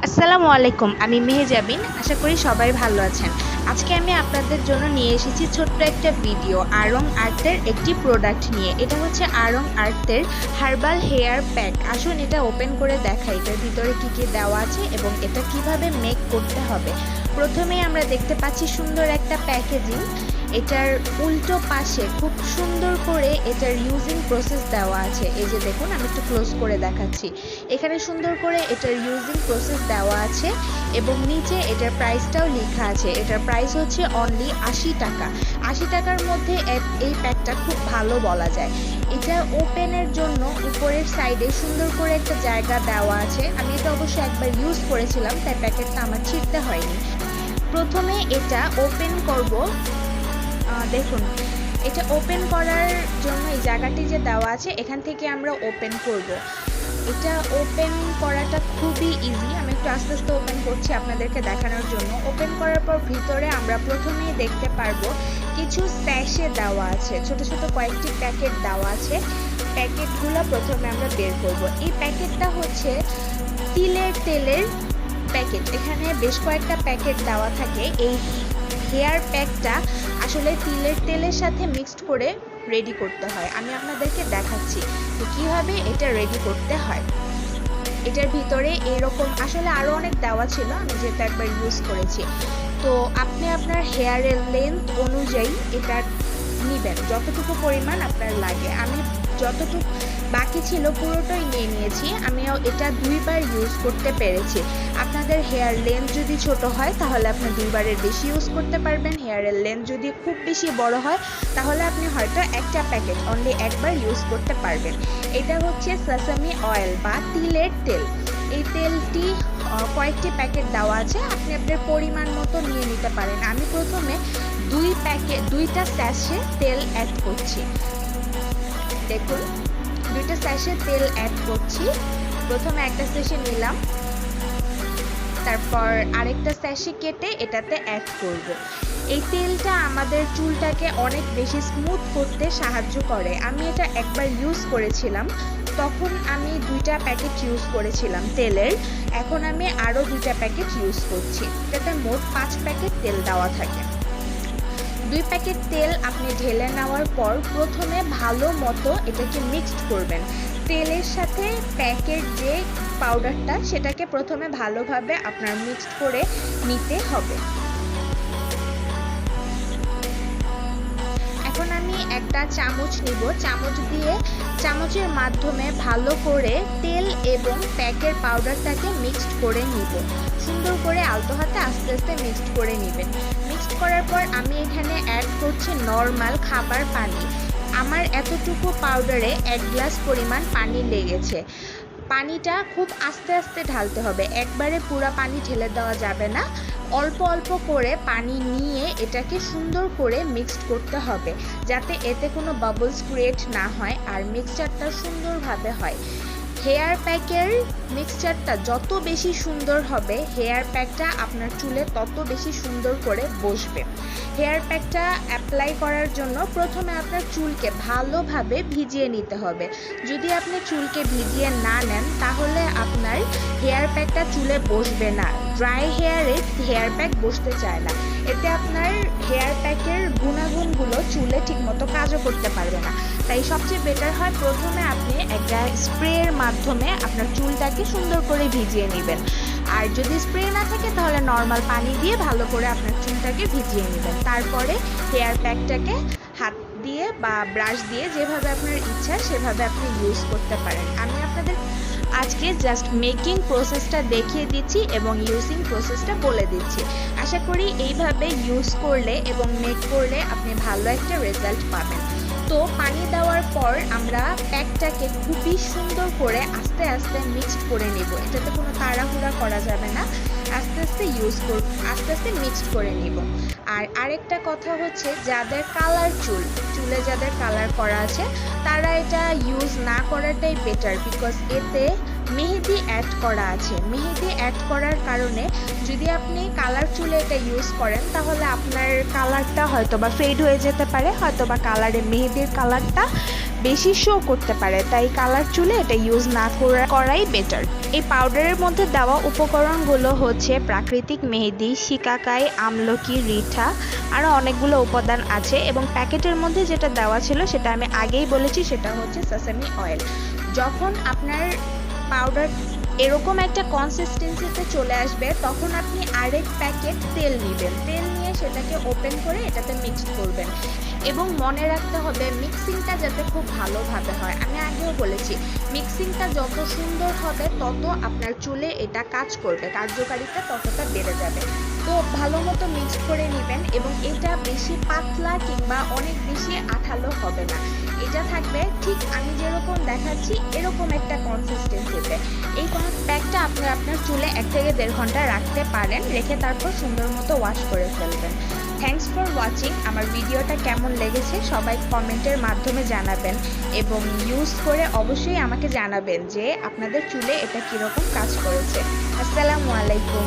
আসসালামু আলাইকুম, আমি মেহেজাবিন। আশা করি সবাই ভালো আছেন। আজকে আমি আপনাদের জন্য নিয়ে এসেছি ছোট্ট একটা ভিডিও আড়ং আর্থের একটি প্রোডাক্ট নিয়ে। এটা হচ্ছে আড়ং আর্থের হার্বাল হেয়ার প্যাক। আসুন এটা ওপেন করে দেখাই এটার ভিতরে কি কি দেওয়া আছে এবং এটা কিভাবে মেক করতে হবে। প্রথমেই আমরা দেখতে পাচ্ছি সুন্দর একটা প্যাকেজিং। এটার উল্টো পাশে খুব সুন্দর করে এটার ইউজিং প্রসেস দেওয়া আছে। এই যে দেখুন, আমি একটু ক্লোজ করে দেখাচ্ছি। এখানে সুন্দর করে এটার ইউজিং প্রসেস দেওয়া আছে এবং নিচে এটার প্রাইসটাও লেখা আছে। এটার প্রাইস হচ্ছে অনলি ৮০ টাকা। ৮০ টাকার মধ্যে এই প্যাকটা খুব ভালো বলা যায়। এটা ওপেনের জন্য উপরের সাইডে সুন্দর করে একটা জায়গা দেওয়া আছে। আমি এটা অবশ্য একবার ইউজ করেছিলাম, তাই প্যাকেটটা আমার ছিঁড়তে হয়নি। প্রথমে এটা ওপেন করব। দেখুন, এটা ওপেন করার জন্য এই জায়গাটি যে দেওয়া আছে এখান থেকে আমরা ওপেন করব। এটা ওপেন করাটা খুবই ইজি। আমি একটু আস্তে আস্তে ওপেন করছি আপনাদেরকে দেখানোর জন্য। ওপেন করার পর ভিতরে আমরা প্রথমেই দেখতে পারবো কিছু স্যাশে দেওয়া আছে, ছোট ছোট কয়েকটি প্যাকেট দেওয়া আছে। প্যাকেটগুলো প্রথমে আমরা বের করব। এই প্যাকেটটা হচ্ছে তিলের তেলের প্যাকেট। এখানে বেশ কয়েকটা প্যাকেট দেওয়া থাকে। এই হেয়ার প্যাকটা আসলে তিলের তেলের সাথে মিক্সড করে রেডি করতে হয়। আমি আপনাদেরকে দেখাচ্ছি যে কীভাবে এটা রেডি করতে হয়। এটার ভিতরে এরকম আসলে আরও অনেক দেওয়া ছিল, আমি যেটা একবার ইউজ করেছি। তো আপনি আপনার হেয়ারের লেন্থ অনুযায়ী এটা নেবেন, যতটুকু পরিমাণ আপনার লাগে। আমি যতটুকু বাকি ছিল পুরোটাই নিয়ে নিয়েছি। আমিও এটা 2বার ইউজ করতে পেরেছি। আপনাদের হেয়ার লেন্থ যদি ছোট হয় তাহলে আপনি 2বারের বেশি ইউজ করতে পারবেন। হেয়ারের লেন্থ যদি খুব বেশি বড় হয় তাহলে আপনি হয়তো একটা প্যাকেট অনলি একবার ইউজ করতে পারবেন। এটা হচ্ছে সেসামি অয়েল বা তিলের তেল। এই তেলটি কয়েকটি প্যাকেট দেওয়া আছে, আপনি আপনার পরিমাণ মতো নিয়ে নিতে পারেন। আমি প্রথমে 2টা স্যাশে তেল অ্যাড করছি। দেখুন, 2টা স্যাশে তেল অ্যাড করছি। প্রথমে একটা স্যাশে নিলাম, তারপর আরেকটা স্যাশে কেটে এটাতে অ্যাড করব। এই তেলটা আমাদের চুলটাকে অনেক বেশি স্মুথ করতে সাহায্য করে। আমি এটা একবার ইউজ করেছিলাম, তখন আমি 2টা প্যাকেট ইউজ করেছিলাম তেলের। এখন আমি আরও 2টা প্যাকেট ইউজ করছি। এটাতে মোট 5 প্যাকেট তেল দেওয়া থাকে। 2 প্যাকেট তেল আপনি ঢেলে নেওয়ার পর প্রথমে ভালো মতো এটাকে মিক্সড করবেন। তেলের সাথে প্যাকেট যে পাউডারটা সেটাকে প্রথমে ভালোভাবে আপনার মিক্সড করে নিতে হবে। এখন আমি একটা চামচ নিব, চামচ দিয়ে চামচের মাধ্যমে ভালো করে তেল এবং প্যাকের পাউডারটাকে মিক্সড করে নিব। সুন্দর করে আলতো হাতে আস্তে আস্তে মিক্সড করে নেবেন। মিক্সড করার পর আমি এখানে অ্যাড করছি নর্মাল খাবার পানি। আমার এতটুকু পাউডারে 1 গ্লাস পরিমাণ পানি লেগেছে। পানিটা খুব আস্তে আস্তে ঢালতে হবে, একবারে পুরো পানি ঢেলে দেওয়া যাবে না। অল্প অল্প করে পানি নিয়ে এটাকে সুন্দর করে মিক্সড করতে হবে, যাতে এতে কোনো বাবলস ক্রিয়েট না হয় আর মিক্সচারটা সুন্দরভাবে হয়। হেয়ার প্যাকের মিক্সচারটা যত বেশি সুন্দর হবে, হেয়ার প্যাকটা আপনার চুলে তত বেশি সুন্দর করে বসবে। হেয়ার প্যাকটা অ্যাপ্লাই করার জন্য প্রথমে আপনার চুলকে ভালোভাবে ভিজিয়ে নিতে হবে। যদি আপনি চুলকে ভিজিয়ে না নেন তাহলে আপনার হেয়ার প্যাকটা চুলে বসবে না। ড্রাই হেয়ারে হেয়ার প্যাক বসতে চায় না, এতে আপনার হেয়ার প্যাকের গুণাগুণগুলো চুলে ঠিকমতো কাজও করতে পারবে না। তাই সবচেয়ে বেটার হয় প্রথমে আপনি একটা স্প্রের মাধ্যমে আপনার চুলটাকে সুন্দর করে ভিজিয়ে নেবেন। আর যদি স্প্রে না থাকে তাহলে নর্মাল পানি দিয়ে ভালো করে আপনার চুলটাকে ভিজিয়ে নেবেন। তারপরে হেয়ার প্যাকটাকে হাত দিয়ে বা ব্রাশ দিয়ে যেভাবে আপনার ইচ্ছা সেভাবে আপনি ইউজ করতে পারেন। আমি আপনাদের আজকে জাস্ট মেকিং প্রসেসটা দেখিয়ে দিচ্ছি এবং ইউজিং প্রসেসটা বলে দিচ্ছি। আশা করি এইভাবে ইউজ করলে এবং মেক করলে আপনি ভালো একটা রেজাল্ট পাবেন। তো পানি দেওয়ার পর আমরা প্যাকটাকে খুবই সুন্দর করে আস্তে আস্তে মিক্সড করে নেব। এটাতে কোনো তাড়াহুড়া করা যাবে না, আস্তে আস্তে মিক্সড করে নিব। আর আরেকটা কথা হচ্ছে, যাদের কালার চুলে যাদের কালার করা আছে তারা এটা ইউজ না করাটাই বেটার, বিকজ এতে মেহেদি অ্যাড করা আছে। মেহেদি অ্যাড করার কারণে যদি আপনি কালার চুলে এটা ইউজ করেন তাহলে আপনার কালারটা হয়তো বা ফেড হয়ে যেতে পারে, হয়তো বা কালারে মেহেদির কালারটা বেশি শো করতে পারে, তাই কালার চুলে এটা ইউজ না করাই বেটার। এই পাউডারের মধ্যে দেওয়া উপকরণগুলো হচ্ছে প্রাকৃতিক মেহেদি, শিকাকাই, আমলকি, রিঠা, আরও অনেকগুলো উপাদান আছে। এবং প্যাকেটের মধ্যে যেটা দেওয়া ছিল সেটা আমি আগেই বলেছি, সেটা হচ্ছে সেসামি অয়েল। যখন আপনার পাউডার এরকম একটা কনসিস্টেন্সিতে চলে আসবে, তখন আপনি আরেক প্যাকেট তেল নেবেন। তেল নিয়ে সেটাকে ওপেন করে এটাতে মিক্সড করবেন এবং মনে রাখতে হবে মিক্সিংটা যাতে খুব ভালোভাবে হয়। আমি আগেও বলেছি, মিক্সিংটা যত সুন্দর হবে তত আপনার চুলে এটা কাজ করবে, কার্যকারিতা ততটা বেড়ে যাবে। তো ভালো মতো মিক্সড করে নেবেন এবং এটা বেশি পাতলা কিংবা অনেক বেশি আঠালো হবে না। এটা থাকবে ঠিক আমি যেরকম দেখাচ্ছি এরকম একটা কনসিস্টেন্সিতে। এই প্যাকটা আপনি আপনার চুলে 1 থেকে 1.5 ঘন্টা রাখতে পারেন, রেখে তারপর সুন্দর মতো ওয়াশ করে ফেলবেন। Thanks for watching. আমার ভিডিওটা কেমন লেগেছে সবাই কমেন্টের মাধ্যমে জানাবেন এবং ইউজ করে অবশ্যই আমাকে জানাবেন যে আপনাদের চুলে এটা কীরকম কাজ করেছে। আসসালামু আলাইকুম।